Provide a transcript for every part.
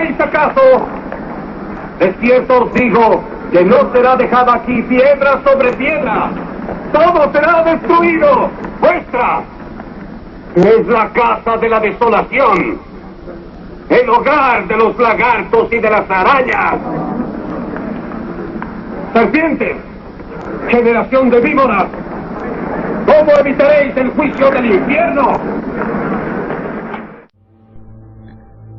¿Creéis acaso? De cierto os digo que no será dejada aquí piedra sobre piedra. Todo será destruido. Vuestra es la casa de la desolación, el hogar de los lagartos y de las arañas. Serpientes, generación de víboras, ¿cómo evitaréis el juicio del infierno?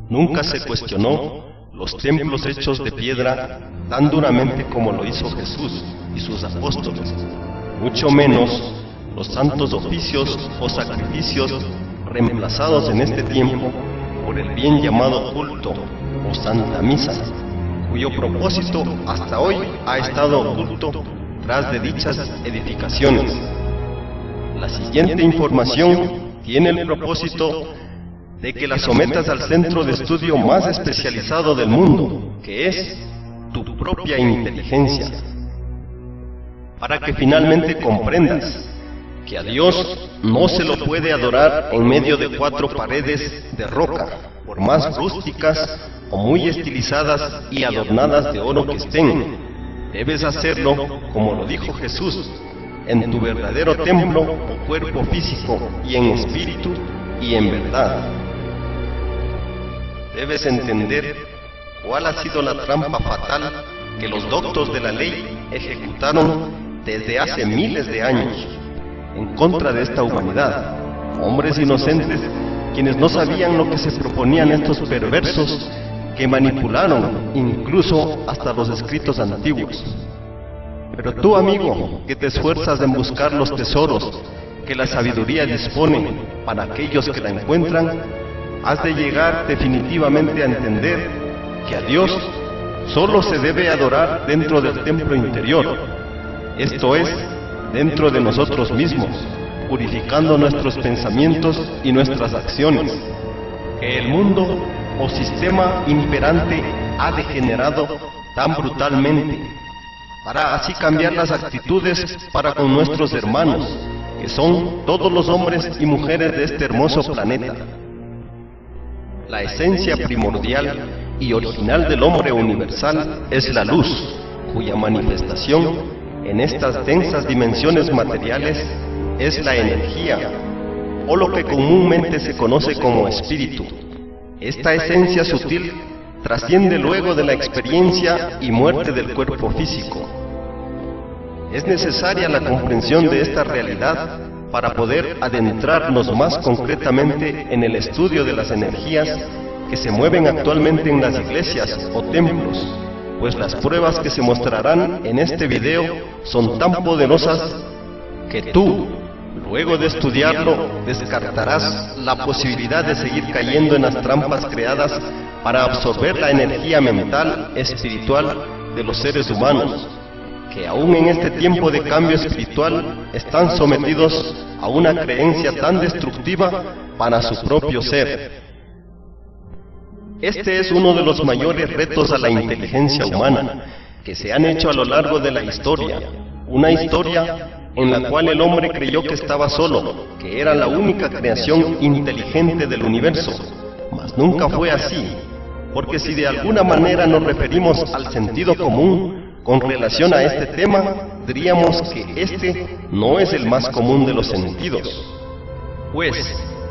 Nunca se cuestionó los templos hechos de piedra tan duramente como lo hizo Jesús y sus apóstoles, mucho menos los santos oficios o sacrificios reemplazados en este tiempo por el bien llamado culto o Santa Misa, cuyo propósito hasta hoy ha estado oculto tras de dichas edificaciones. La siguiente información tiene el propósito de que la sometas al centro de estudio más especializado del mundo, que es tu propia inteligencia, para que finalmente comprendas que a Dios no se lo puede adorar en medio de 4 paredes de roca, por más rústicas o muy estilizadas y adornadas de oro que estén. Debes hacerlo, como lo dijo Jesús, en tu verdadero templo o cuerpo físico y en espíritu y en verdad. Debes entender cuál ha sido la trampa fatal que los doctos de la ley ejecutaron desde hace miles de años en contra de esta humanidad, hombres inocentes quienes no sabían lo que se proponían estos perversos que manipularon incluso hasta los escritos antiguos. Pero tú, amigo, que te esfuerzas en buscar los tesoros que la sabiduría dispone para aquellos que la encuentran, has de llegar definitivamente a entender que a Dios solo se debe adorar dentro del templo interior, esto es, dentro de nosotros mismos, purificando nuestros pensamientos y nuestras acciones, que el mundo o sistema imperante ha degenerado tan brutalmente, para así cambiar las actitudes para con nuestros hermanos, que son todos los hombres y mujeres de este hermoso planeta. La esencia primordial y original del hombre universal es la luz, cuya manifestación en estas densas dimensiones materiales es la energía, o lo que comúnmente se conoce como espíritu. Esta esencia sutil trasciende luego de la experiencia y muerte del cuerpo físico. Es necesaria la comprensión de esta realidad para poder adentrarnos más concretamente en el estudio de las energías que se mueven actualmente en las iglesias o templos, pues las pruebas que se mostrarán en este video son tan poderosas que tú, luego de estudiarlo, descartarás la posibilidad de seguir cayendo en las trampas creadas para absorber la energía mental, espiritual de los seres humanos, que aún en este tiempo de cambio espiritual están sometidos a una creencia tan destructiva para su propio ser. Este es uno de los mayores retos a la inteligencia humana que se han hecho a lo largo de la historia, una historia en la cual el hombre creyó que estaba solo, que era la única creación inteligente del universo, mas nunca fue así, porque si de alguna manera nos referimos al sentido común con relación a este tema, diríamos que este no es el más común de los sentidos, pues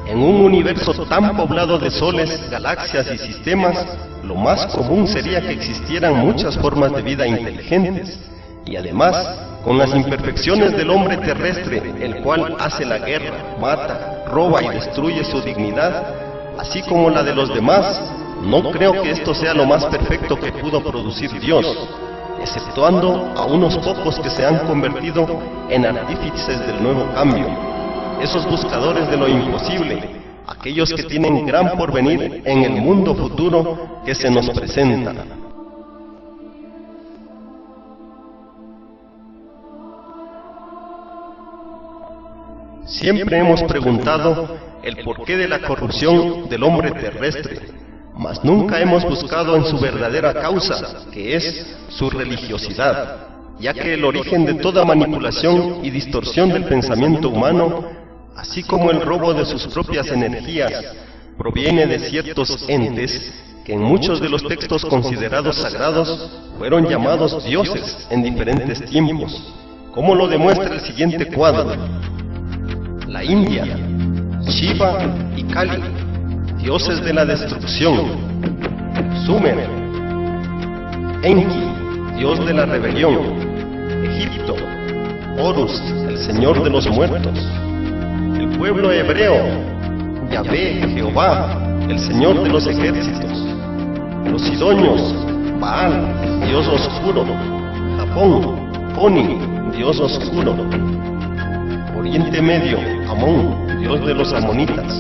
en un universo tan poblado de soles, galaxias y sistemas, lo más común sería que existieran muchas formas de vida inteligentes, y además, con las imperfecciones del hombre terrestre, el cual hace la guerra, mata, roba y destruye su dignidad, así como la de los demás, no creo que esto sea lo más perfecto que pudo producir Dios, exceptuando a unos pocos que se han convertido en artífices del nuevo cambio, esos buscadores de lo imposible, aquellos que tienen gran porvenir en el mundo futuro que se nos presenta. Siempre hemos preguntado el porqué de la corrupción del hombre terrestre, mas nunca hemos buscado en su verdadera causa, que es su religiosidad, ya que el origen de toda manipulación y distorsión del pensamiento humano, así como el robo de sus propias energías, proviene de ciertos entes que en muchos de los textos considerados sagrados fueron llamados dioses en diferentes tiempos, como lo demuestra el siguiente cuadro. La India, Shiva y Kali, dioses de la destrucción. Sumer, Enki, dios de la rebelión. Egipto, Horus, el señor de los muertos. El pueblo hebreo, Yahvé, Jehová, el señor de los ejércitos. Los sidonios, Baal, dios oscuro. Japón, Oni, dios oscuro. Oriente Medio, Amón, dios de los amonitas.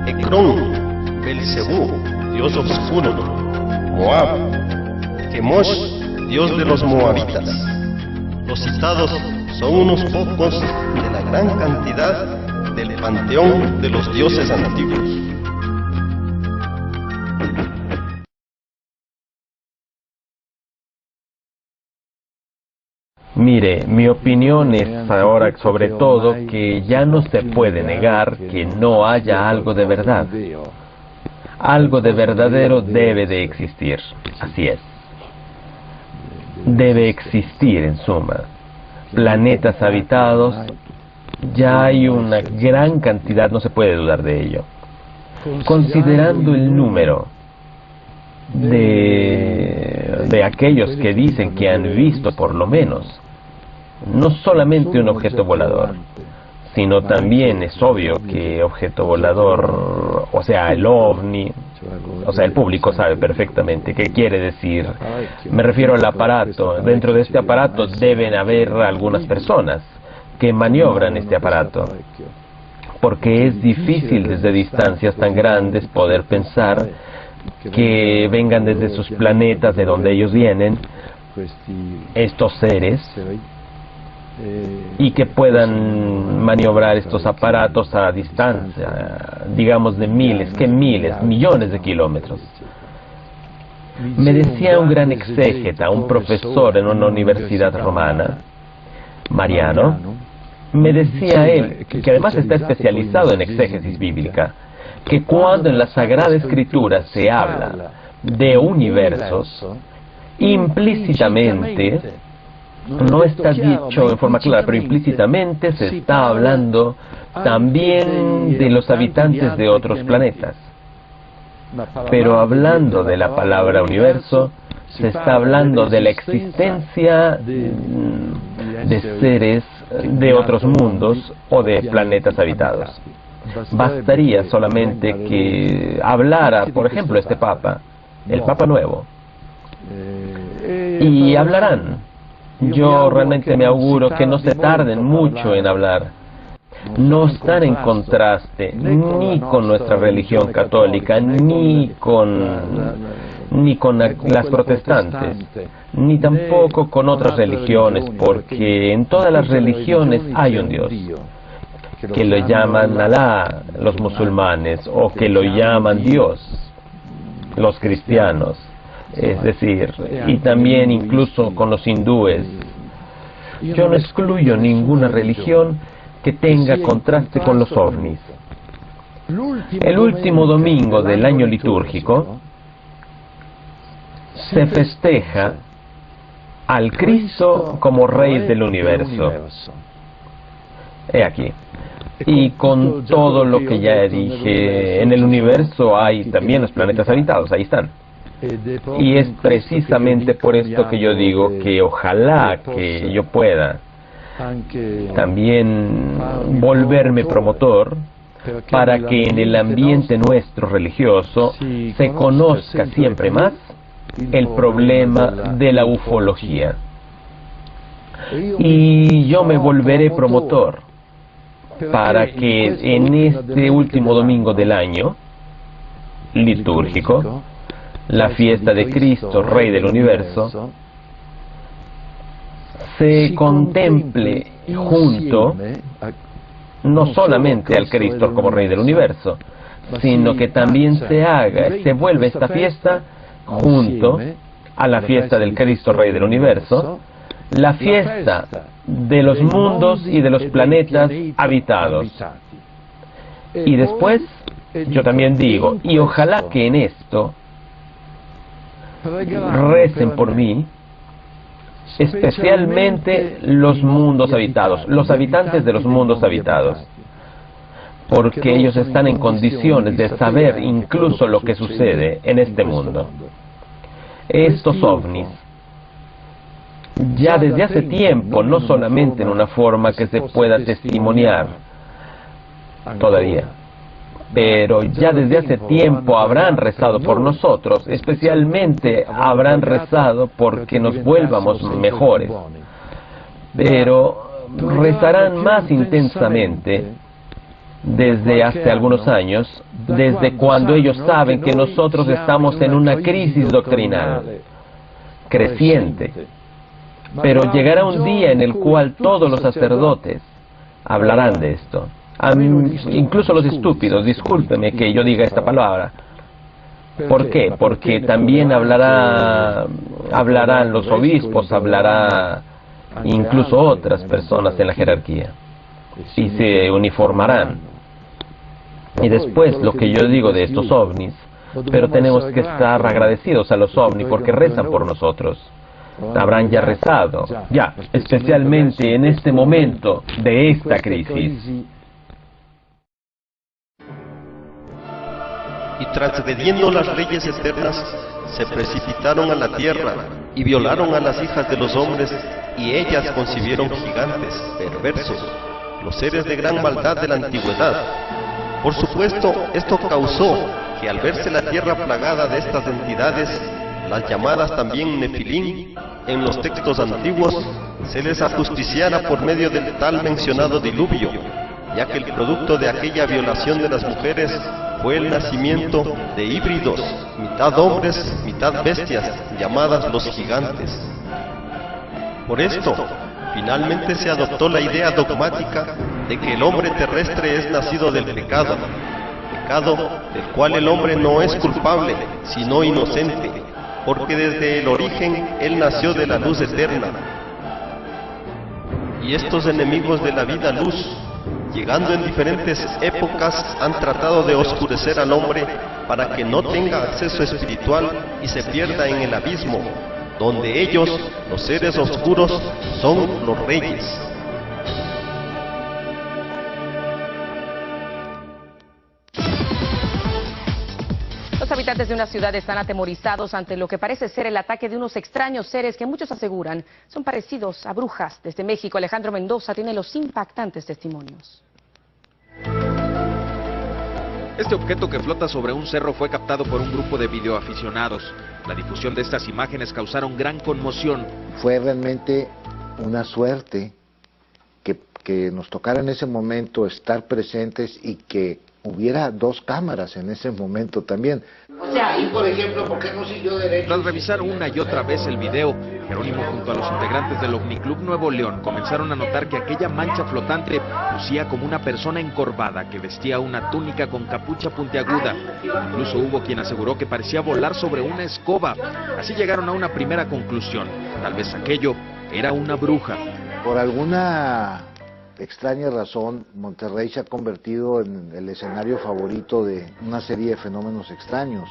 Ecrón, Belcebú, dios oscuro. Moab, Chemosh, dios de los moabitas. Los citados son unos pocos de la gran cantidad del panteón de los dioses antiguos. Mire, mi opinión es ahora sobre todo que ya no se puede negar que no haya algo de verdad. Algo de verdadero debe de existir, así es. Debe existir, en suma. Planetas habitados, ya hay una gran cantidad, no se puede dudar de ello. Considerando el número de aquellos que dicen que han visto por lo menos no solamente un objeto volador, sino también es obvio que objeto volador, o sea, el ovni, o sea, el público sabe perfectamente qué quiere decir. Me refiero al aparato. Dentro de este aparato deben haber algunas personas que maniobran este aparato, porque es difícil desde distancias tan grandes poder pensar que vengan desde sus planetas de donde ellos vienen, estos seres, y que puedan maniobrar estos aparatos a distancia, digamos de miles, millones de kilómetros. Me decía un gran exégeta, un profesor en una universidad romana, Mariano, me decía él, que además está especializado en exégesis bíblica, que cuando en la Sagrada Escritura se habla de universos, implícitamente, no está dicho en forma clara, pero implícitamente se está hablando también de los habitantes de otros planetas. Pero hablando de la palabra universo, se está hablando de la existencia de seres de otros mundos o de planetas habitados. Bastaría solamente que hablara, por ejemplo, este Papa, el Papa Nuevo, y hablarán. Yo realmente me auguro que no se tarden mucho en hablar. No están en contraste ni con nuestra religión católica, ni con las protestantes, ni tampoco con otras religiones, porque en todas las religiones hay un Dios, que lo llaman Alá los musulmanes, o que lo llaman Dios los cristianos. Es decir, y también incluso con los hindúes. Yo no excluyo ninguna religión que tenga contraste con los ovnis. El último domingo del año litúrgico se festeja al Cristo como Rey del universo. He aquí. Y con todo lo que ya dije, en el universo hay también los planetas habitados, ahí están. Y es precisamente por esto que yo digo que ojalá que yo pueda también volverme promotor para que en el ambiente nuestro religioso se conozca siempre más el problema de la ufología. Y yo me volveré promotor para que en este último domingo del año litúrgico, la fiesta de Cristo, Rey del universo, se contemple junto no solamente al Cristo como Rey del universo, sino que también se vuelve esta fiesta junto a la fiesta del Cristo Rey del universo, la fiesta de los mundos y de los planetas habitados. Y después, yo también digo, y ojalá que en esto recen por mí, especialmente los mundos habitados, los habitantes de los mundos habitados, porque ellos están en condiciones de saber incluso lo que sucede en este mundo. Estos ovnis, ya desde hace tiempo, no solamente en una forma que se pueda testimoniar todavía, pero ya desde hace tiempo habrán rezado por nosotros, especialmente habrán rezado porque nos vuelvamos mejores, pero rezarán más intensamente desde hace algunos años, desde cuando ellos saben que nosotros estamos en una crisis doctrinal creciente. Pero llegará un día en el cual todos los sacerdotes hablarán de esto. Incluso los estúpidos, discúlpeme que yo diga esta palabra. ¿Por qué? Porque también hablarán los obispos, hablará incluso otras personas en la jerarquía. Y se uniformarán. Y después lo que yo digo de estos ovnis, pero tenemos que estar agradecidos a los ovnis porque rezan por nosotros. Habrán ya rezado, ya, especialmente en este momento de esta crisis. Y transgrediendo las leyes eternas, se precipitaron a la tierra y violaron a las hijas de los hombres, y ellas concibieron gigantes, perversos, los seres de gran maldad de la antigüedad. Por supuesto, esto causó que al verse la tierra plagada de estas entidades, las llamadas también Nefilim, en los textos antiguos, se les ajusticiara por medio del tal mencionado diluvio, ya que el producto de aquella violación de las mujeres fue el nacimiento de híbridos, mitad hombres, mitad bestias, llamadas los gigantes. Por esto, finalmente se adoptó la idea dogmática de que el hombre terrestre es nacido del pecado, pecado del cual el hombre no es culpable, sino inocente, porque desde el origen él nació de la luz eterna. Y estos enemigos de la vida luz, llegando en diferentes épocas, han tratado de oscurecer al hombre para que no tenga acceso espiritual y se pierda en el abismo, donde ellos, los seres oscuros, son los reyes. Los habitantes de una ciudad están atemorizados ante lo que parece ser el ataque de unos extraños seres que muchos aseguran son parecidos a brujas. Desde México, Alejandro Mendoza tiene los impactantes testimonios. Este objeto que flota sobre un cerro fue captado por un grupo de videoaficionados. La difusión de estas imágenes causaron gran conmoción. Fue realmente una suerte que nos tocara en ese momento estar presentes y que hubiera dos cámaras en ese momento también. O sea, y por ejemplo, ¿por qué no siguió derecho? Tras revisar una y otra vez el video, Jerónimo junto a los integrantes del OVNI Club Nuevo León comenzaron a notar que aquella mancha flotante lucía como una persona encorvada que vestía una túnica con capucha puntiaguda. Incluso hubo quien aseguró que parecía volar sobre una escoba. Así llegaron a una primera conclusión: tal vez aquello era una bruja. Por alguna extraña razón, Monterrey se ha convertido en el escenario favorito de una serie de fenómenos extraños.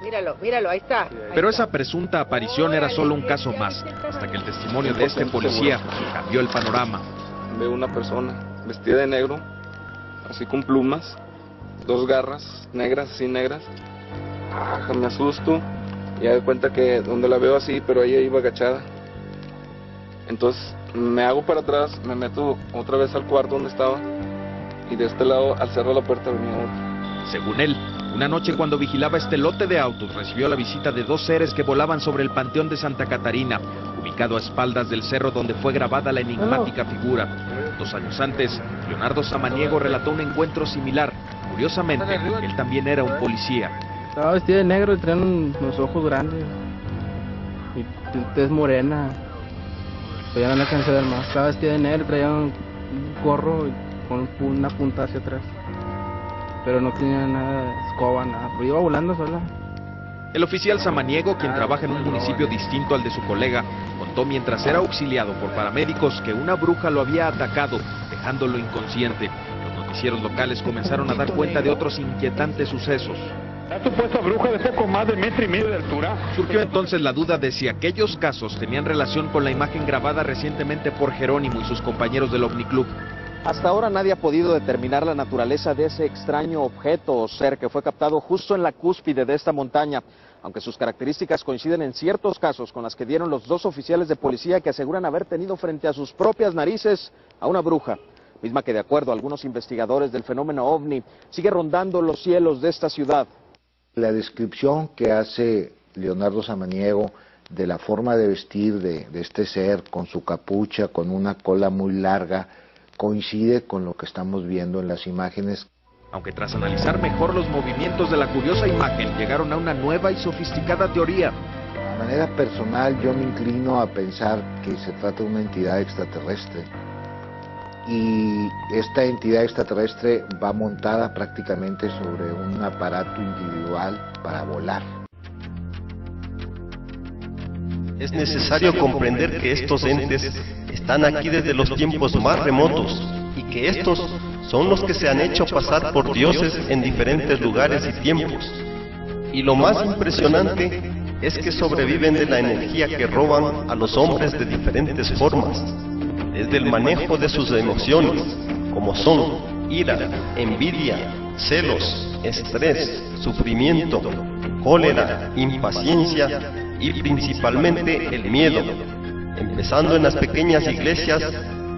Míralo, míralo, ahí está. Pero esa presunta aparición era solo un caso más, hasta que el testimonio de este policía cambió el panorama. Veo una persona vestida de negro, así con plumas, dos garras negras, así negras. Me asusto y me doy cuenta que donde la veo así, pero ella iba agachada. Entonces me hago para atrás, me meto otra vez al cuarto donde estaba y de este lado, al cerrar la puerta, venía otro. Según él, una noche cuando vigilaba este lote de autos, recibió la visita de dos seres que volaban sobre el Panteón de Santa Catarina, ubicado a espaldas del cerro donde fue grabada la enigmática figura. 2 años antes, Leonardo Samaniego relató un encuentro similar. Curiosamente, él también era un policía. Estaba vestido de negro y traía unos ojos grandes y tez morena. Pero ya no alcancé a ver más. Estaba vestido de negro, traía un gorro con una punta hacia atrás. Pero no tenía nada de escoba, nada. Pero iba volando sola. El oficial Samaniego, quien trabaja en un municipio distinto al de su colega, contó mientras era auxiliado por paramédicos que una bruja lo había atacado, dejándolo inconsciente. Los noticieros locales comenzaron a dar cuenta de otros inquietantes sucesos. La supuesta bruja de poco más de 1,5 metros de altura. Surgió entonces la duda de si aquellos casos tenían relación con la imagen grabada recientemente por Jerónimo y sus compañeros del OVNI Club. Hasta ahora nadie ha podido determinar la naturaleza de ese extraño objeto o ser que fue captado justo en la cúspide de esta montaña, aunque sus características coinciden en ciertos casos con las que dieron los 2 oficiales de policía que aseguran haber tenido frente a sus propias narices a una bruja, misma que de acuerdo a algunos investigadores del fenómeno OVNI sigue rondando los cielos de esta ciudad. La descripción que hace Leonardo Samaniego de la forma de vestir de este ser, con su capucha, con una cola muy larga, coincide con lo que estamos viendo en las imágenes. Aunque tras analizar mejor los movimientos de la curiosa imagen, llegaron a una nueva y sofisticada teoría. De manera personal, yo me inclino a pensar que se trata de una entidad extraterrestre. Y esta entidad extraterrestre va montada prácticamente sobre un aparato individual para volar. Es necesario comprender que estos entes están aquí desde los tiempos más remotos y que estos son los que se han hecho pasar por dioses en diferentes lugares y tiempos. Y lo más impresionante es que sobreviven de la energía que roban a los hombres de diferentes formas, desde el manejo de sus emociones, como son ira, envidia, celos, estrés, sufrimiento, cólera, impaciencia y principalmente el miedo, empezando en las pequeñas iglesias,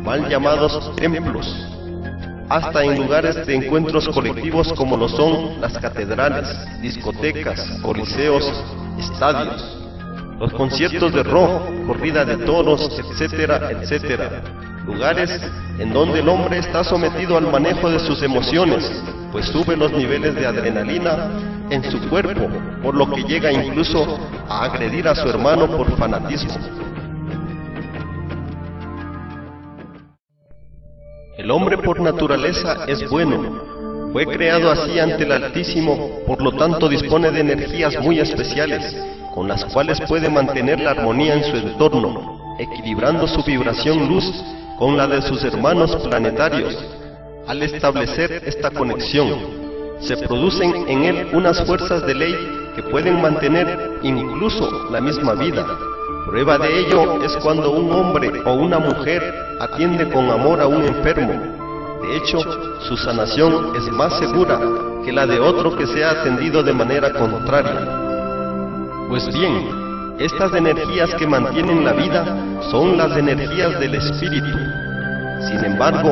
mal llamados templos, hasta en lugares de encuentros colectivos como lo son las catedrales, discotecas, coliseos, estadios, los conciertos de rock, corrida de toros, etcétera, etcétera. Lugares en donde el hombre está sometido al manejo de sus emociones, pues sube los niveles de adrenalina en su cuerpo, por lo que llega incluso a agredir a su hermano por fanatismo. El hombre por naturaleza es bueno. Fue creado así ante el Altísimo, por lo tanto dispone de energías muy especiales, con las cuales puede mantener la armonía en su entorno, equilibrando su vibración luz con la de sus hermanos planetarios. Al establecer esta conexión, se producen en él unas fuerzas de ley que pueden mantener incluso la misma vida. Prueba de ello es cuando un hombre o una mujer atiende con amor a un enfermo. De hecho, su sanación es más segura que la de otro que sea atendido de manera contraria. Pues bien, estas energías que mantienen la vida son las energías del espíritu. Sin embargo,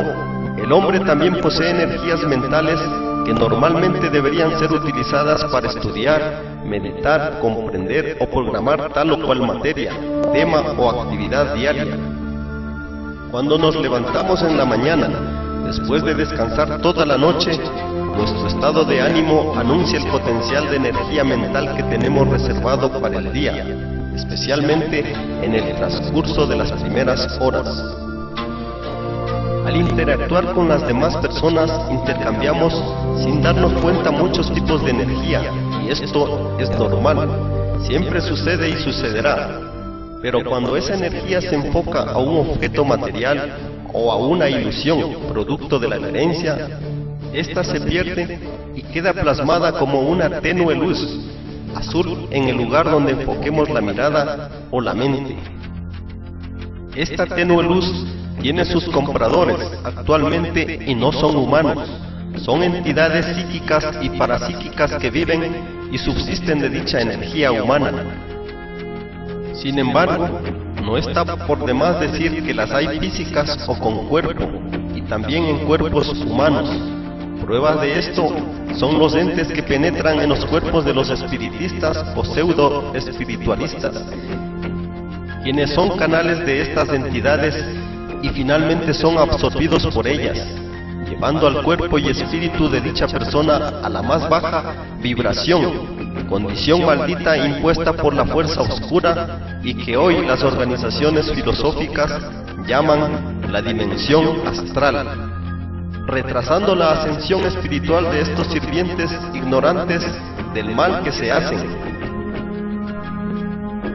el hombre también posee energías mentales que normalmente deberían ser utilizadas para estudiar, meditar, comprender o programar tal o cual materia, tema o actividad diaria. Cuando nos levantamos en la mañana, después de descansar toda la noche, nuestro estado de ánimo anuncia el potencial de energía mental que tenemos reservado para el día, especialmente en el transcurso de las primeras horas. Al interactuar con las demás personas, intercambiamos sin darnos cuenta muchos tipos de energía, y esto es normal, siempre sucede y sucederá. Pero cuando esa energía se enfoca a un objeto material o a una ilusión producto de la herencia, esta se pierde y queda plasmada como una tenue luz azul en el lugar donde enfoquemos la mirada o la mente. Esta tenue luz tiene sus compradores actualmente y no son humanos, son entidades psíquicas y parapsíquicas que viven y subsisten de dicha energía humana. Sin embargo, no está por demás decir que las hay físicas o con cuerpo, y también en cuerpos humanos. Pruebas de esto son los entes que penetran en los cuerpos de los espiritistas o pseudo-espiritualistas, quienes son canales de estas entidades y finalmente son absorbidos por ellas, llevando al cuerpo y espíritu de dicha persona a la más baja vibración, condición maldita impuesta por la fuerza oscura y que hoy las organizaciones filosóficas llaman la dimensión astral, retrasando la ascensión espiritual de estos sirvientes ignorantes del mal que se hacen.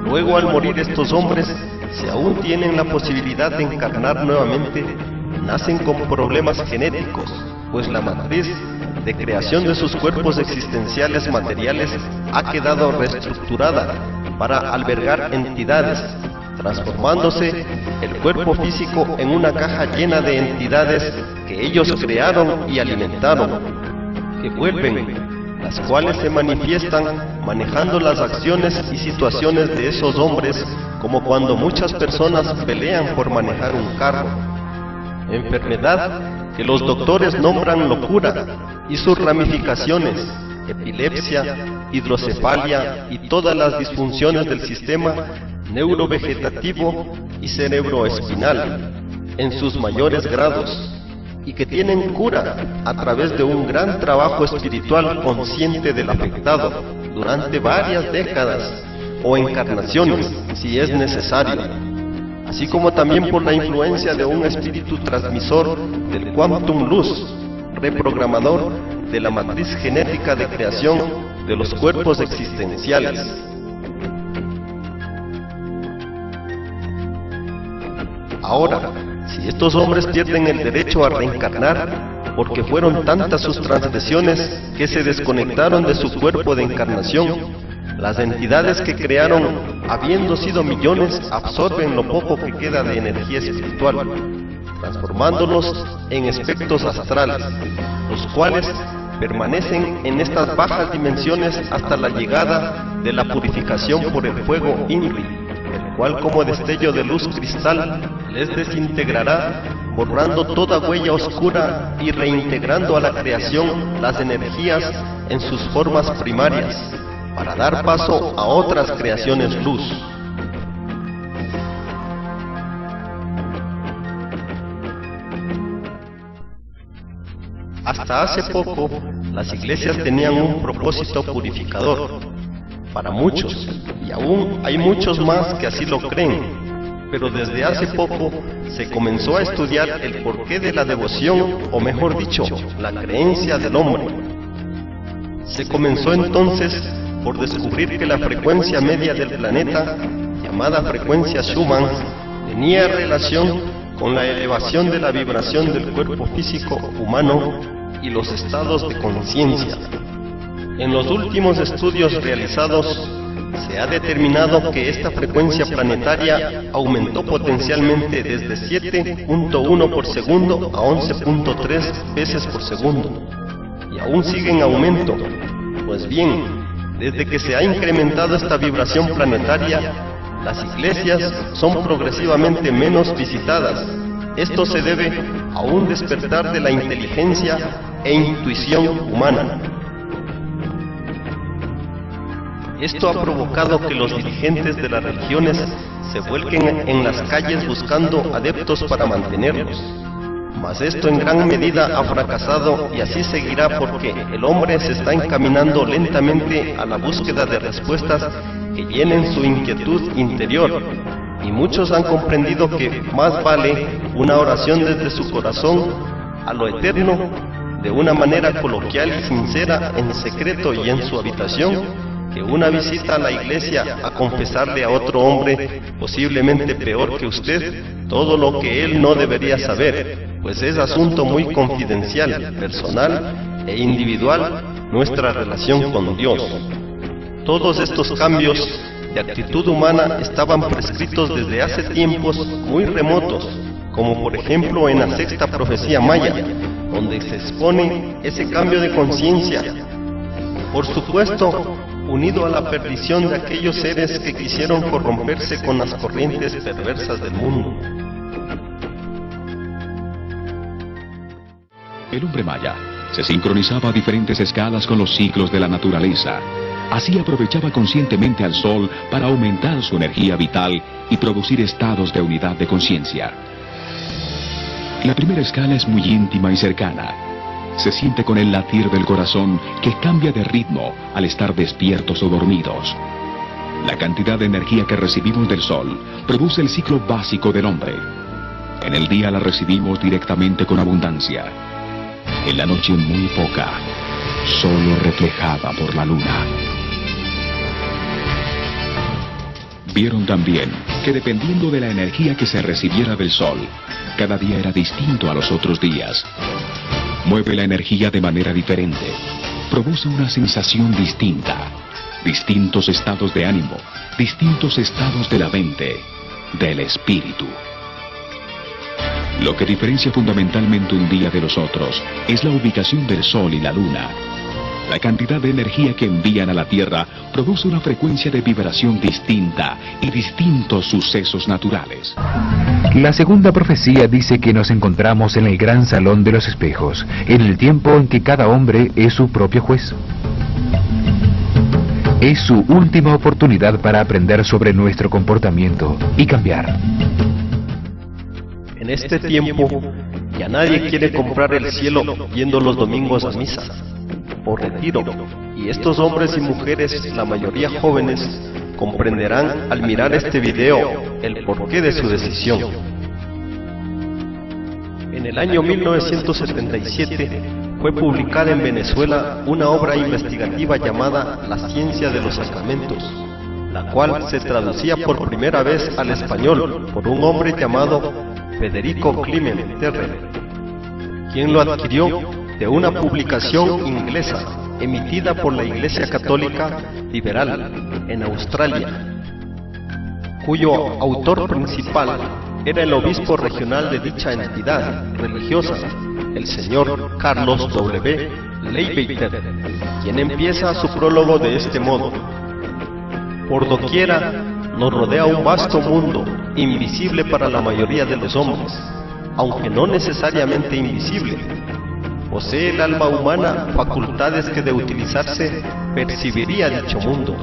Luego, al morir estos hombres, si aún tienen la posibilidad de encarnar nuevamente, nacen con problemas genéticos, pues la matriz de creación de sus cuerpos existenciales materiales ha quedado reestructurada para albergar entidades, transformándose el cuerpo físico en una caja llena de entidades que ellos crearon y alimentaron, que vuelven, las cuales se manifiestan manejando las acciones y situaciones de esos hombres, como cuando muchas personas pelean por manejar un carro. Enfermedad que los doctores nombran locura y sus ramificaciones, epilepsia, hidrocefalia y todas las disfunciones del sistema neurovegetativo y cerebroespinal en sus mayores grados, y que tienen cura a través de un gran trabajo espiritual consciente del afectado durante varias décadas o encarnaciones si es necesario, así como también por la influencia de un espíritu transmisor del Quantum Luz, reprogramador de la matriz genética de creación de los cuerpos existenciales. Ahora, si estos hombres pierden el derecho a reencarnar, porque fueron tantas sus transgresiones que se desconectaron de su cuerpo de encarnación, las entidades que crearon, habiendo sido millones, absorben lo poco que queda de energía espiritual, transformándolos en espectros astrales, los cuales permanecen en estas bajas dimensiones hasta la llegada de la purificación por el fuego Inri, el cual como destello de luz cristal les desintegrará, borrando toda huella oscura y reintegrando a la creación las energías en sus formas primarias, para dar paso a otras creaciones luz. Hasta hace poco, las iglesias tenían un propósito purificador para muchos, y aún hay muchos más que así lo creen, pero desde hace poco se comenzó a estudiar el porqué de la devoción, o mejor dicho, la creencia del hombre. Se comenzó entonces por descubrir que la frecuencia media del planeta, llamada frecuencia Schumann, tenía relación con la elevación de la vibración del cuerpo físico humano y los estados de conciencia. En los últimos estudios realizados, se ha determinado que esta frecuencia planetaria aumentó potencialmente desde 7.1 por segundo a 11.3 veces por segundo, y aún sigue en aumento. Pues bien, desde que se ha incrementado esta vibración planetaria, las iglesias son progresivamente menos visitadas. Esto se debe a un despertar de la inteligencia e intuición humana. Esto ha provocado que los dirigentes de las religiones se vuelquen en las calles buscando adeptos para mantenerlos. Mas esto en gran medida ha fracasado, y así seguirá, porque el hombre se está encaminando lentamente a la búsqueda de respuestas que llenen su inquietud interior, y muchos han comprendido que más vale una oración desde su corazón a lo eterno, de una manera coloquial y sincera, en secreto y en su habitación, que una visita a la iglesia a confesarle a otro hombre, posiblemente peor que usted, todo lo que él no debería saber, pues es asunto muy confidencial, personal e individual nuestra relación con Dios. Todos estos cambios de actitud humana estaban prescritos desde hace tiempos muy remotos, como por ejemplo en la sexta profecía maya, donde se expone ese cambio de conciencia, por supuesto unido a la perdición de aquellos seres que quisieron corromperse con las corrientes perversas del mundo. El hombre maya se sincronizaba a diferentes escalas con los ciclos de la naturaleza. Así aprovechaba conscientemente al sol para aumentar su energía vital y producir estados de unidad de conciencia. La primera escala es muy íntima y cercana. Se siente con el latir del corazón, que cambia de ritmo al estar despiertos o dormidos. La cantidad de energía que recibimos del sol produce el ciclo básico del hombre. En el día la recibimos directamente con abundancia. En la noche muy poca, solo reflejada por la luna. Vieron también que dependiendo de la energía que se recibiera del sol, cada día era distinto a los otros días. mueve la energía de manera diferente, produce una sensación distinta, distintos estados de ánimo, distintos estados de la mente, del espíritu. Lo que diferencia fundamentalmente un día de los otros es la ubicación del Sol y la Luna. La cantidad de energía que envían a la Tierra produce una frecuencia de vibración distinta y distintos sucesos naturales. La segunda profecía dice que nos encontramos en el gran salón de los espejos, en el tiempo en que cada hombre es su propio juez. Es su última oportunidad para aprender sobre nuestro comportamiento y cambiar. En este tiempo, ya nadie quiere comprar el cielo yendo los domingos a misa o retiro, y estos hombres y mujeres, la mayoría jóvenes, comprenderán al mirar este video el porqué de su decisión. En el año 1977 fue publicada en Venezuela una obra investigativa llamada La ciencia de los sacramentos, la cual se traducía por primera vez al español por un hombre llamado Federico Clement Terrell, quien lo adquirió de una publicación inglesa emitida por la Iglesia Católica Liberal en Australia, cuyo autor principal era el obispo regional de dicha entidad religiosa, el señor Carlos W. Leibowitz, quien empieza su prólogo de este modo: por doquiera nos rodea un vasto mundo, invisible para la mayoría de los hombres, aunque no necesariamente invisible. Posee el alma humana facultades que de utilizarse percibiría dicho mundo,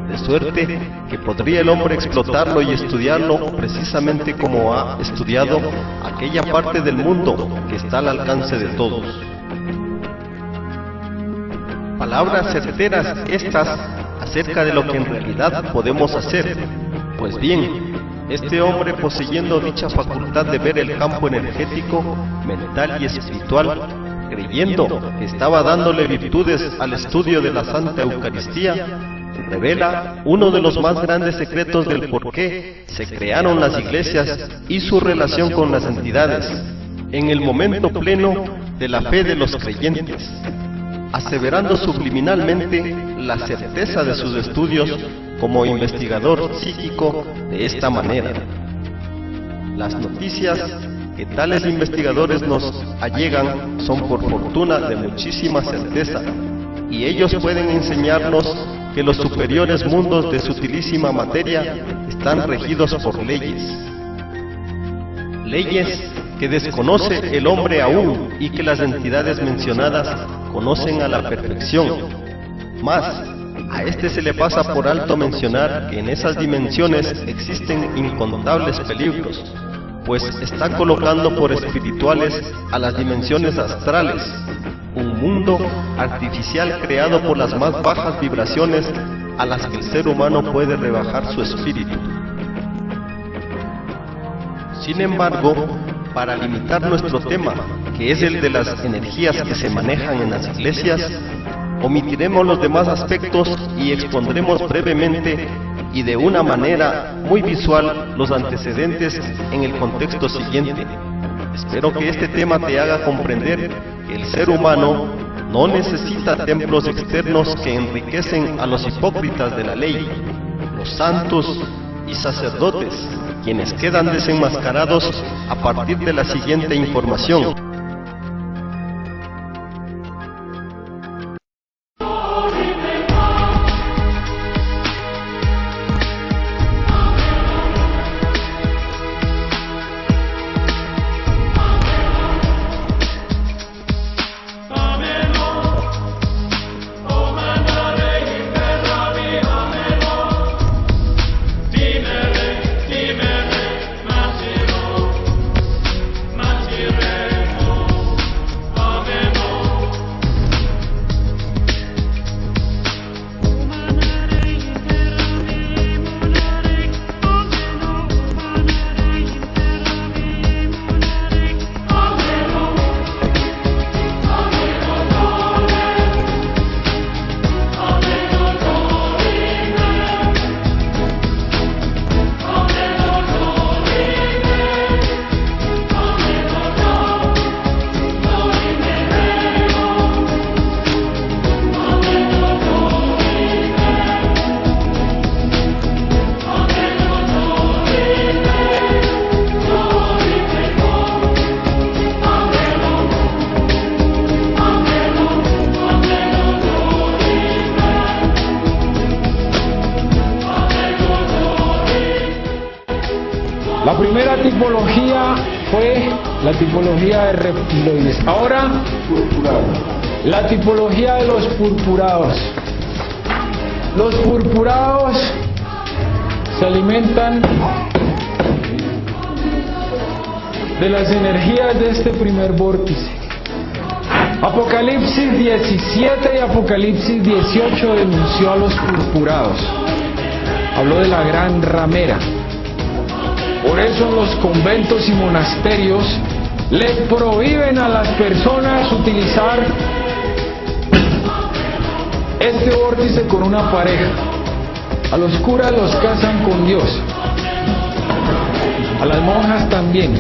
de suerte que podría el hombre explotarlo y estudiarlo precisamente como ha estudiado aquella parte del mundo que está al alcance de todos. Palabras certeras estas acerca de lo que en realidad podemos hacer. Pues bien, este hombre, poseyendo dicha facultad de ver el campo energético, mental y espiritual, creyendo que estaba dándole virtudes al estudio de la Santa Eucaristía, revela uno de los más grandes secretos del por qué se crearon las iglesias y su relación con las entidades, en el momento pleno de la fe de los creyentes, aseverando subliminalmente la certeza de sus estudios como investigador psíquico de esta manera: las noticias que tales investigadores nos allegan son por fortuna de muchísima certeza, y ellos pueden enseñarnos que los superiores mundos de sutilísima materia están regidos por leyes que desconoce el hombre aún y que las entidades mencionadas conocen a la perfección. Mas a este se le pasa por alto mencionar que en esas dimensiones existen incontables peligros, pues está colocando por espirituales a las dimensiones astrales, un mundo artificial creado por las más bajas vibraciones a las que el ser humano puede rebajar su espíritu. Sin embargo, para limitar nuestro tema, que es el de las energías que se manejan en las iglesias, omitiremos los demás aspectos y expondremos brevemente y de una manera muy visual los antecedentes en el contexto siguiente. Espero que este tema te haga comprender que el ser humano no necesita templos externos que enriquecen a los hipócritas de la ley, los santos y sacerdotes, quienes quedan desenmascarados a partir de la siguiente información. La primera tipología fue la tipología de reptiloides. Ahora, la tipología de los purpurados. Los purpurados se alimentan de las energías de este primer vórtice. Apocalipsis 17 y Apocalipsis 18 denunció a los purpurados. Habló de la gran ramera. Por eso en los conventos y monasterios le prohíben a las personas utilizar este vórtice con una pareja. A los curas los casan con Dios. A las monjas también.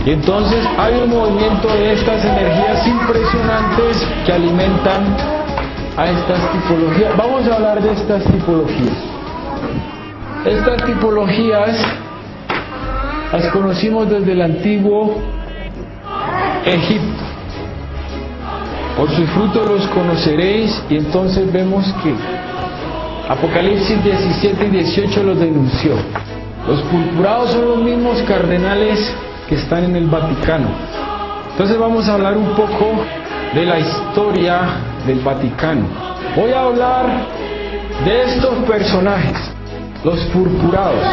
Y entonces hay un movimiento de estas energías impresionantes que alimentan a estas tipologías. Vamos a hablar de estas tipologías. Estas tipologías las conocimos desde el antiguo Egipto. Por sus frutos los conoceréis, y entonces vemos que Apocalipsis 17 y 18 los denunció. Los purpurados son los mismos cardenales que están en el Vaticano. Entonces vamos a hablar un poco de la historia del Vaticano. Voy a hablar de estos personajes, los purpurados.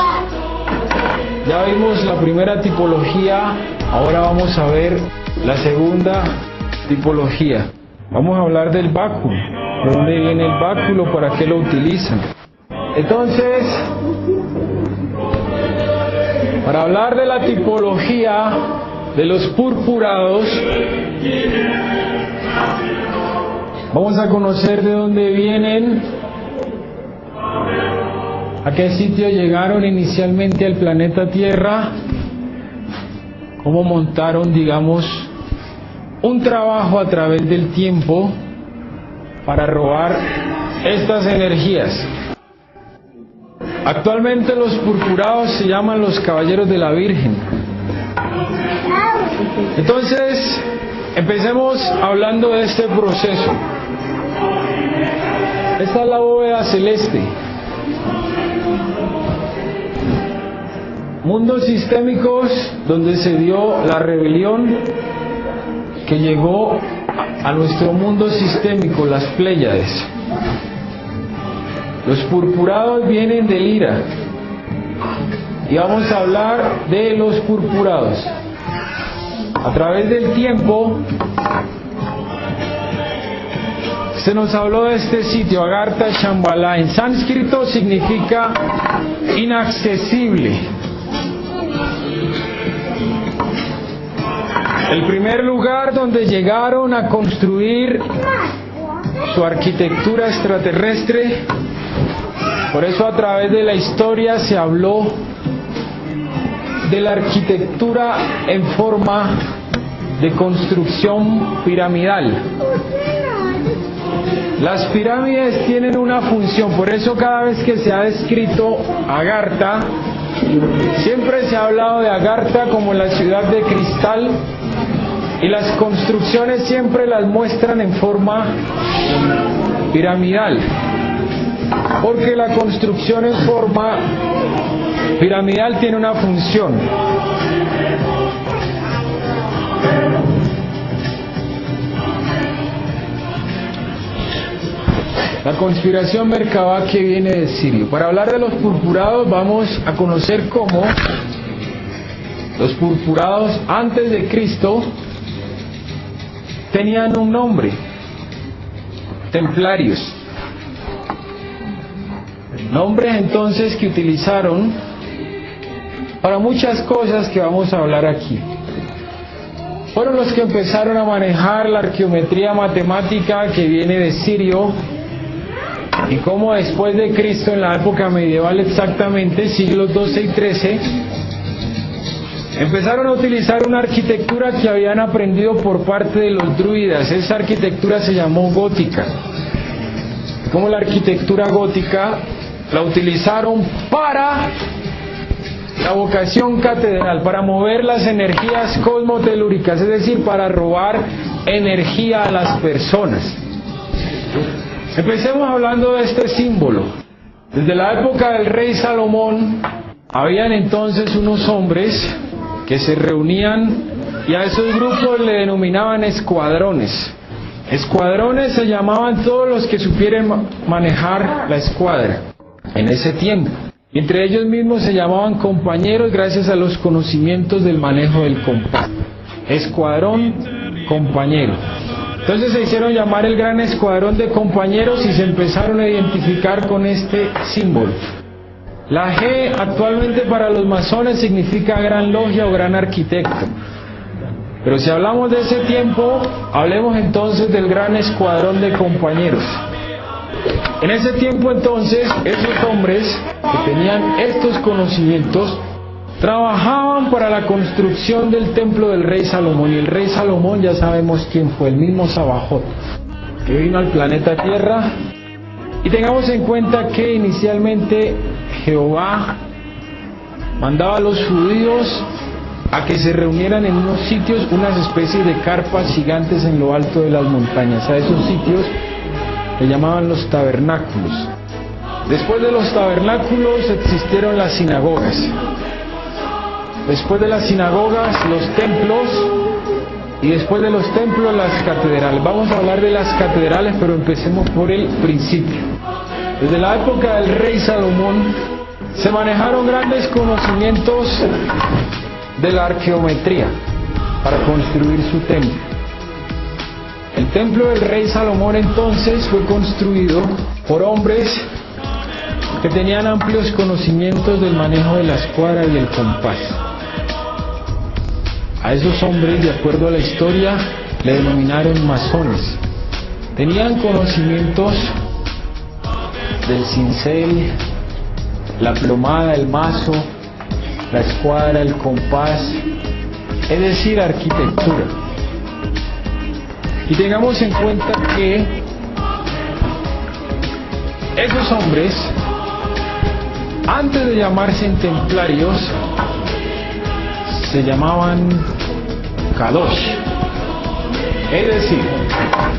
Ya vimos la primera tipología, ahora vamos a ver la segunda tipología. Vamos a hablar del báculo. ¿De dónde viene el báculo? ¿Para qué lo utilizan? Entonces, para hablar de la tipología de los purpurados, vamos a conocer de dónde vienen, a qué sitio llegaron inicialmente al planeta Tierra, cómo montaron, digamos, un trabajo a través del tiempo para robar estas energías. Actualmente los purpurados se llaman los caballeros de la Virgen. Entonces, empecemos hablando de este proceso. Esta es la bóveda celeste. Mundos sistémicos donde se dio la rebelión que llegó a nuestro mundo sistémico, las Pléyades. Los purpurados vienen de Lira. Y vamos a hablar de los purpurados. A través del tiempo se nos habló de este sitio, Agartha Shambhala. En sánscrito significa inaccesible. El primer lugar donde llegaron a construir su arquitectura extraterrestre. Por eso a través de la historia se habló de la arquitectura en forma de construcción piramidal. Las pirámides tienen una función, por eso cada vez que se ha descrito Agartha, siempre se ha hablado de Agartha como la ciudad de cristal, y las construcciones siempre las muestran en forma piramidal, porque la construcción en forma piramidal tiene una función. La conspiración Merkabah, que viene de Sirio. Para hablar de los purpurados vamos a conocer cómo los purpurados antes de Cristo tenían un nombre: templarios. Nombres entonces que utilizaron para muchas cosas que vamos a hablar aquí. Fueron los que empezaron a manejar la arqueometría matemática que viene de Sirio, y cómo después de Cristo, en la época medieval exactamente, siglos XII y XIII, empezaron a utilizar una arquitectura que habían aprendido por parte de los druidas. Esa arquitectura se llamó gótica. Como la arquitectura gótica la utilizaron para la vocación catedral, para mover las energías cosmotelúricas, es decir, para robar energía a las personas. Empecemos hablando de este símbolo. Desde la época del rey Salomón Habían entonces unos hombres que se reunían y a esos grupos le denominaban escuadrones. Escuadrones se llamaban todos los que supieran manejar la escuadra en ese tiempo. Y entre ellos mismos se llamaban compañeros gracias a los conocimientos del manejo del compás. Escuadrón, compañero. Entonces se hicieron llamar el gran escuadrón de compañeros y se empezaron a identificar con este símbolo. La G actualmente para los masones significa gran logia o gran arquitecto. Pero si hablamos de ese tiempo, hablemos entonces del gran escuadrón de compañeros. En ese tiempo entonces, esos hombres que tenían estos conocimientos trabajaban para la construcción del templo del rey Salomón. Y el rey Salomón ya sabemos quién fue, el mismo Sabajot, que vino al planeta Tierra. Y tengamos en cuenta que inicialmente Jehová mandaba a los judíos a que se reunieran en unos sitios, unas especies de carpas gigantes en lo alto de las montañas. A esos sitios le llamaban los tabernáculos. Después de los tabernáculos existieron las sinagogas. Después de las sinagogas, los templos, y después de los templos, las catedrales. Vamos a hablar de las catedrales, pero empecemos por el principio. Desde la época del rey Salomón se manejaron grandes conocimientos de la arqueometría para construir su templo. El templo del rey Salomón entonces fue construido por hombres que tenían amplios conocimientos del manejo de la escuadra y el compás. A esos hombres, de acuerdo a la historia, le denominaron masones. Tenían conocimientos del cincel, la plomada, el mazo, la escuadra, el compás, es decir, arquitectura. Y tengamos en cuenta que esos hombres, antes de llamarse templarios, se llamaban Kadosh. Es decir,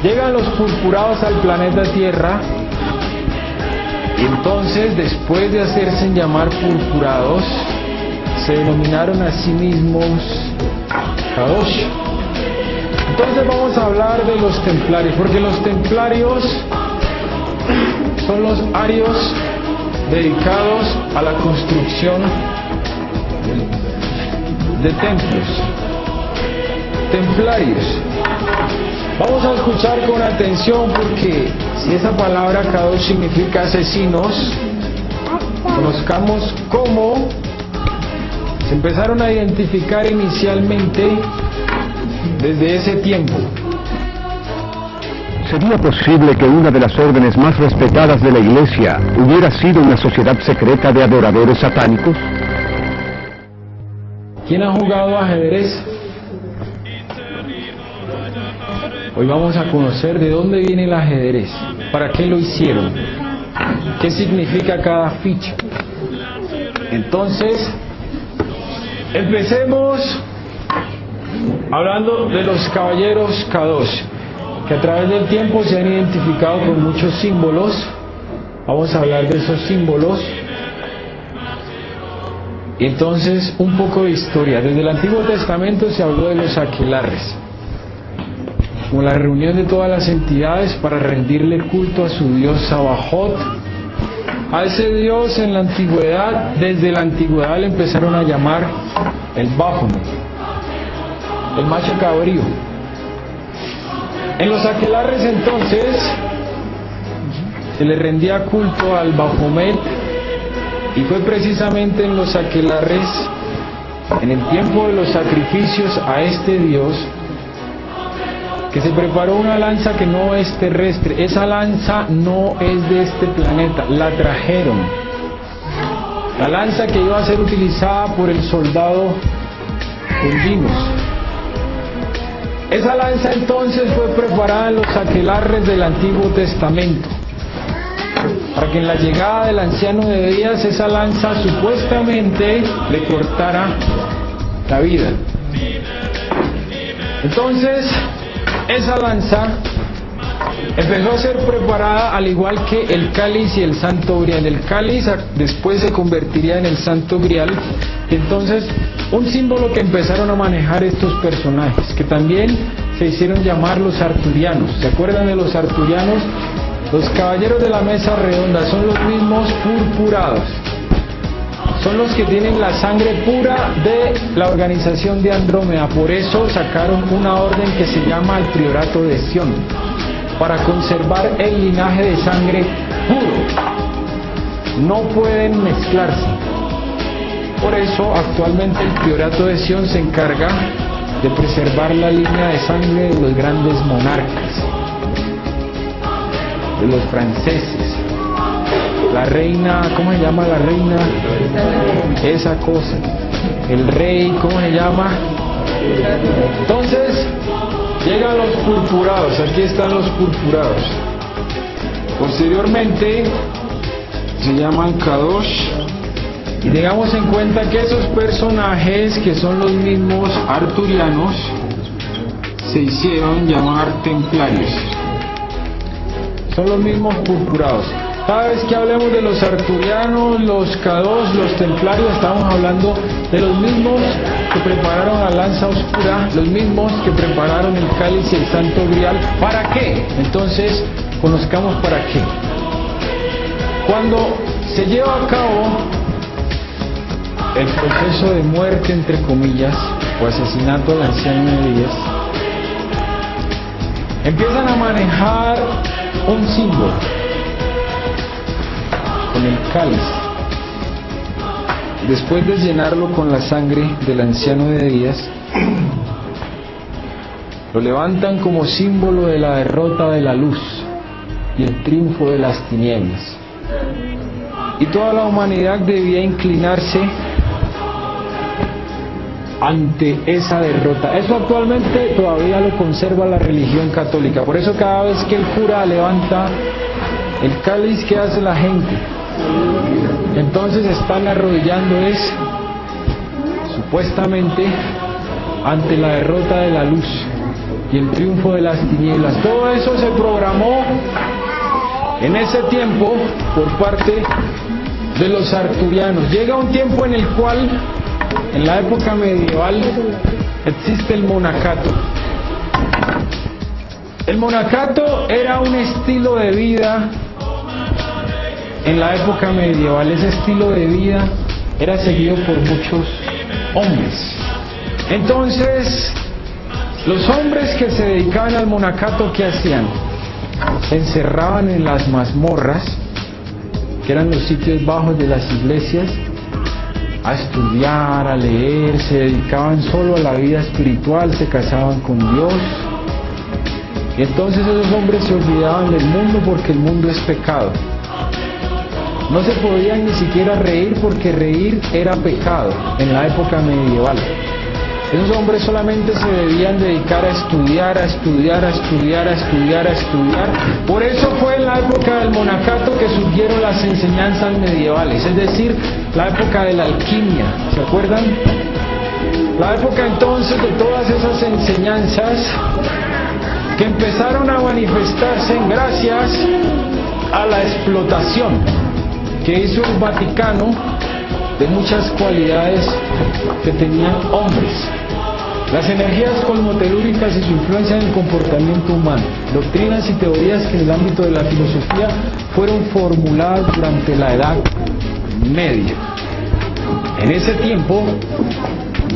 llegan los purpurados al planeta Tierra y entonces, después de hacerse llamar purpurados, se denominaron a sí mismos Kadosh. Entonces vamos a hablar de los templarios, porque los templarios son los arios dedicados a la construcción de templos. Templarios. Vamos a escuchar con atención, porque si esa palabra Kadosh significa asesinos, conozcamos cómo se empezaron a identificar inicialmente desde ese tiempo. ¿Sería posible que una de las órdenes más respetadas de la Iglesia hubiera sido una sociedad secreta de adoradores satánicos? ¿Quién ha jugado ajedrez? Hoy vamos a conocer de dónde viene el ajedrez, para qué lo hicieron, qué significa cada ficha. Entonces, empecemos hablando de los caballeros Kadosh, que a través del tiempo se han identificado con muchos símbolos. Vamos a hablar de esos símbolos. Y entonces, un poco de historia. Desde el Antiguo Testamento se habló de los aquelarres, como la reunión de todas las entidades para rendirle culto a su dios Sabajot. A ese dios en la antigüedad, desde la antigüedad le empezaron a llamar el Baphomet, el macho cabrío. En los aquelarres entonces se le rendía culto al Baphomet, y fue precisamente en los aquelarres, en el tiempo de los sacrificios a este dios, que se preparó una lanza que no es terrestre. Esa lanza no es de este planeta, la trajeron. La lanza que iba a ser utilizada por el soldado Longinos. Esa lanza entonces fue preparada en los aquelarres del Antiguo Testamento, para que en la llegada del anciano de días esa lanza supuestamente le cortara la vida. Entonces, esa lanza empezó a ser preparada al igual que el cáliz y el santo grial. El cáliz después se convertiría en el santo grial. Entonces, un símbolo que empezaron a manejar estos personajes, que también se hicieron llamar los arturianos. ¿Se acuerdan de los arturianos? Los caballeros de la mesa redonda son los mismos purpurados. Son los que tienen la sangre pura de la organización de Andrómeda. Por eso sacaron una orden que se llama el Priorato de Sion, para conservar el linaje de sangre puro. No pueden mezclarse. Por eso actualmente el Priorato de Sion se encarga de preservar la línea de sangre de los grandes monarcas, de los franceses. La reina, ¿cómo se llama la reina? Esa cosa. El rey, ¿cómo se llama? Entonces, llegan los purpurados. Aquí están los purpurados. Posteriormente, se llaman Kadosh. Y tengamos en cuenta que esos personajes, que son los mismos arturianos, se hicieron llamar templarios. Son los mismos purpurados. Cada vez que hablemos de los arturianos, los Kadosh, los templarios, estamos hablando de los mismos que prepararon la lanza oscura, los mismos que prepararon el cáliz y el santo grial. ¿Para qué? Entonces, conozcamos para qué. Cuando se lleva a cabo el proceso de muerte, entre comillas, o asesinato del anciano de Díaz, empiezan a manejar un símbolo con el cáliz. Después de llenarlo con la sangre del anciano de Díaz, lo levantan como símbolo de la derrota de la luz y el triunfo de las tinieblas. Y toda la humanidad debía inclinarse ante esa derrota. Eso actualmente todavía lo conserva la religión católica. Por eso cada vez que el cura levanta el cáliz, ¿qué hace la gente? Entonces están arrodillando supuestamente ante la derrota de la luz y el triunfo de las tinieblas. Todo eso se programó en ese tiempo por parte de los arturianos. Llega un tiempo en el cual, en la época medieval, existe el monacato. El monacato era un estilo de vida en la época medieval. Ese estilo de vida era seguido por muchos hombres. Entonces, los hombres que se dedicaban al monacato, ¿qué hacían? Se encerraban en las mazmorras, que eran los sitios bajos de las iglesias, a estudiar, a leer, se dedicaban solo a la vida espiritual, se casaban con Dios. Y entonces esos hombres se olvidaban del mundo, porque el mundo es pecado. No se podían ni siquiera reír, porque reír era pecado en la época medieval. Esos hombres solamente se debían dedicar a estudiar, a estudiar, a estudiar, a estudiar, a estudiar. Por eso fue en la época del monacato que surgieron las enseñanzas medievales, es decir, la época de la alquimia. ¿Se acuerdan? La época entonces de todas esas enseñanzas que empezaron a manifestarse gracias a la explotación que hizo el Vaticano de muchas cualidades que tenían hombres. Las energías cosmotelúricas y su influencia en el comportamiento humano, doctrinas y teorías que en el ámbito de la filosofía fueron formuladas durante la Edad Media. En ese tiempo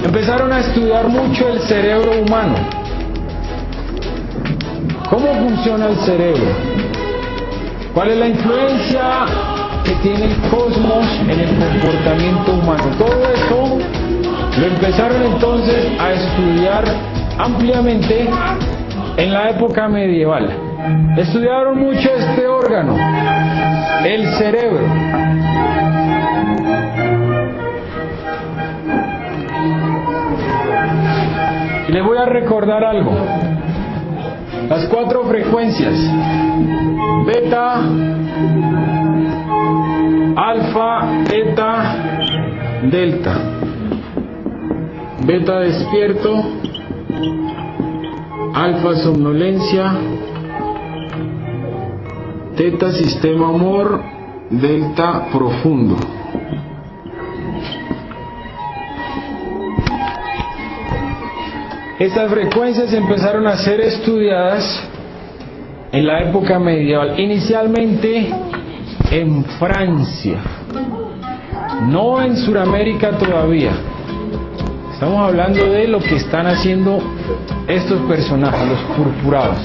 empezaron a estudiar mucho el cerebro humano. ¿Cómo funciona el cerebro? ¿Cuál es la influencia que tiene el cosmos en el comportamiento humano? Todo eso lo empezaron entonces a estudiar ampliamente en la época medieval. Estudiaron mucho este órgano, el cerebro. Y les voy a recordar algo. Las 4 frecuencias: beta, alfa, eta, delta. Beta despierto, alfa somnolencia, Teta sistema amor, delta profundo. Estas frecuencias empezaron a ser estudiadas en la época medieval, inicialmente en Francia, no en Sudamérica todavía. Estamos hablando de lo que están haciendo estos personajes, los purpurados.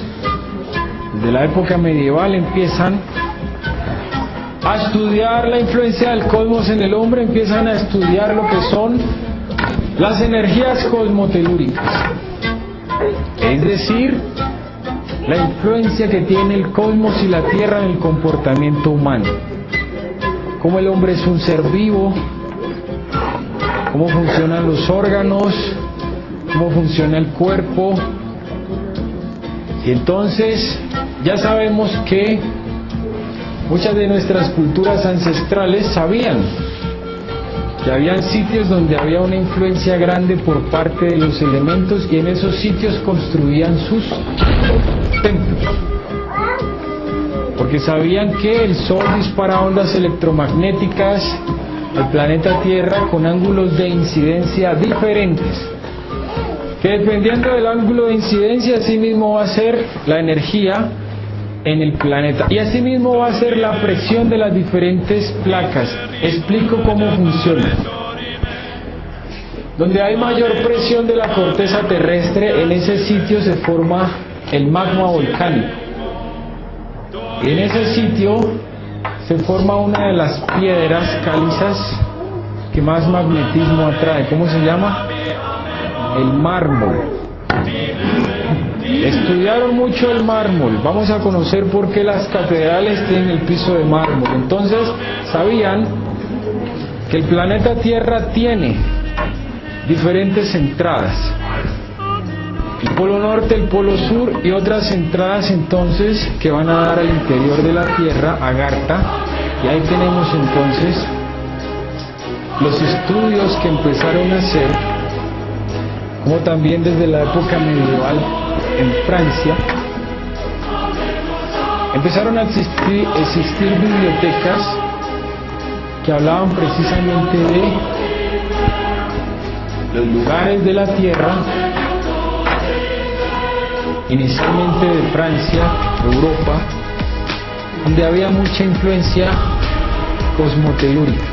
Desde la época medieval empiezan a estudiar la influencia del cosmos en el hombre, empiezan a estudiar lo que son las energías cosmotelúricas, es decir, la influencia que tiene el cosmos y la Tierra en el comportamiento humano, cómo el hombre es un ser vivo, cómo funcionan los órganos, cómo funciona el cuerpo. Y entonces ya sabemos que muchas de nuestras culturas ancestrales sabían que habían sitios donde había una influencia grande por parte de los elementos, y en esos sitios construían sus templos, porque sabían que el Sol dispara ondas electromagnéticas al planeta Tierra con ángulos de incidencia diferentes, que dependiendo del ángulo de incidencia así mismo va a ser la energía en el planeta, y así mismo va a ser la presión de las diferentes placas. Explico cómo funciona. Donde hay mayor presión de la corteza terrestre, en ese sitio se forma el magma volcánico, y en ese sitio se forma una de las piedras calizas que más magnetismo atrae. ¿Cómo se llama? El mármol. Estudiaron mucho el mármol. Vamos a conocer por qué las catedrales tienen el piso de mármol. Entonces sabían que el planeta Tierra tiene diferentes entradas, el polo norte, el polo sur, y otras entradas entonces que van a dar al interior de la Tierra, Agartha. Y ahí tenemos entonces los estudios que empezaron a hacer, como también desde la época medieval en Francia empezaron a existir bibliotecas que hablaban precisamente de los lugares de la Tierra, inicialmente de Francia, Europa, donde había mucha influencia cosmotelúrica.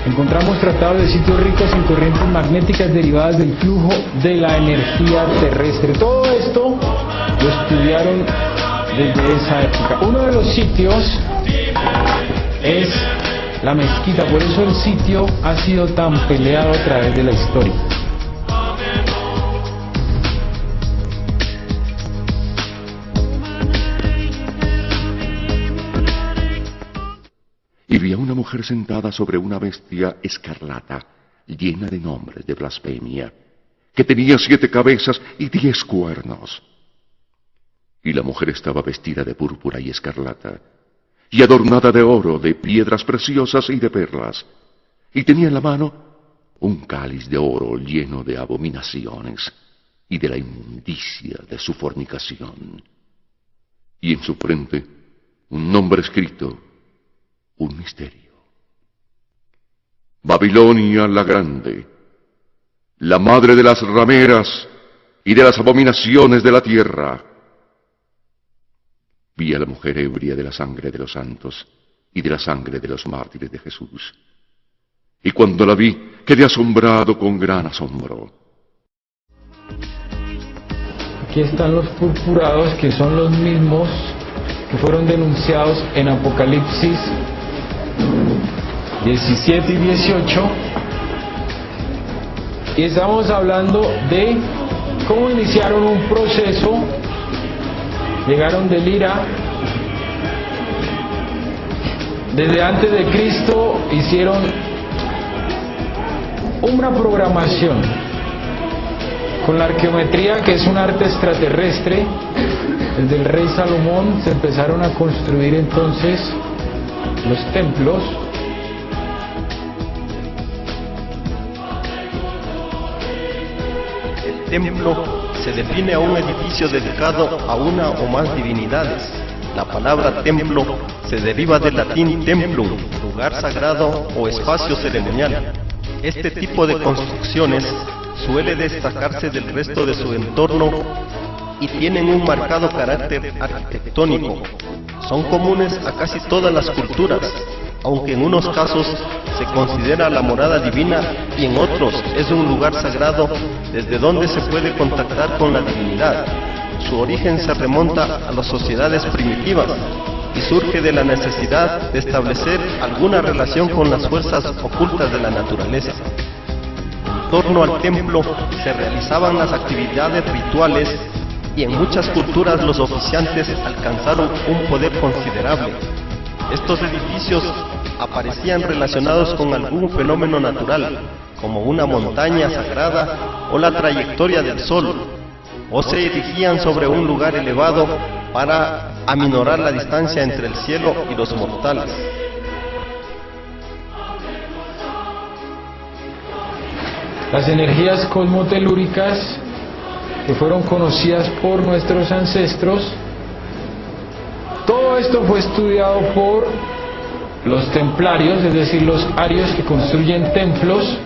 Encontramos tratados de sitios ricos en corrientes magnéticas derivadas del flujo de la energía terrestre. Todo esto lo estudiaron desde esa época. Uno de los sitios es la mezquita, por eso el sitio ha sido tan peleado a través de la historia. Y vi a una mujer sentada sobre una bestia escarlata, llena de nombres de blasfemia, que tenía 7 cabezas y 10 cuernos. Y la mujer estaba vestida de púrpura y escarlata, y adornada de oro, de piedras preciosas y de perlas, y tenía en la mano un cáliz de oro lleno de abominaciones y de la inmundicia de su fornicación. Y en su frente un nombre escrito, un misterio. Babilonia la Grande, la madre de las rameras y de las abominaciones de la tierra. Vi a la mujer ebria de la sangre de los santos y de la sangre de los mártires de Jesús. Y cuando la vi, quedé asombrado con gran asombro. Aquí están los purpurados, que son los mismos que fueron denunciados en Apocalipsis 17 y 18, y estamos hablando de cómo iniciaron un proceso. Llegaron del Ira, desde antes de Cristo hicieron una programación con la arqueometría, que es un arte extraterrestre. Desde el rey Salomón se empezaron a construir entonces los templos. El templo se define a un edificio dedicado a una o más divinidades, La palabra templo se deriva del latín templum, lugar sagrado o espacio ceremonial. Este tipo de construcciones suele destacarse del resto de su entorno y tienen un marcado carácter arquitectónico. Son comunes a casi todas las culturas, aunque en unos casos se considera la morada divina y en otros es un lugar sagrado desde donde se puede contactar con la divinidad. Su origen se remonta a las sociedades primitivas y surge de la necesidad de establecer alguna relación con las fuerzas ocultas de la naturaleza. En torno al templo se realizaban las actividades rituales y en muchas culturas los oficiantes alcanzaron un poder considerable. Estos edificios aparecían relacionados con algún fenómeno natural, como una montaña sagrada o la trayectoria del sol, o se erigían sobre un lugar elevado para aminorar la distancia entre el cielo y los mortales. Las energías cosmotelúricas que fueron conocidas por nuestros ancestros, todo esto fue estudiado por los templarios, es decir, los arios que construyen templos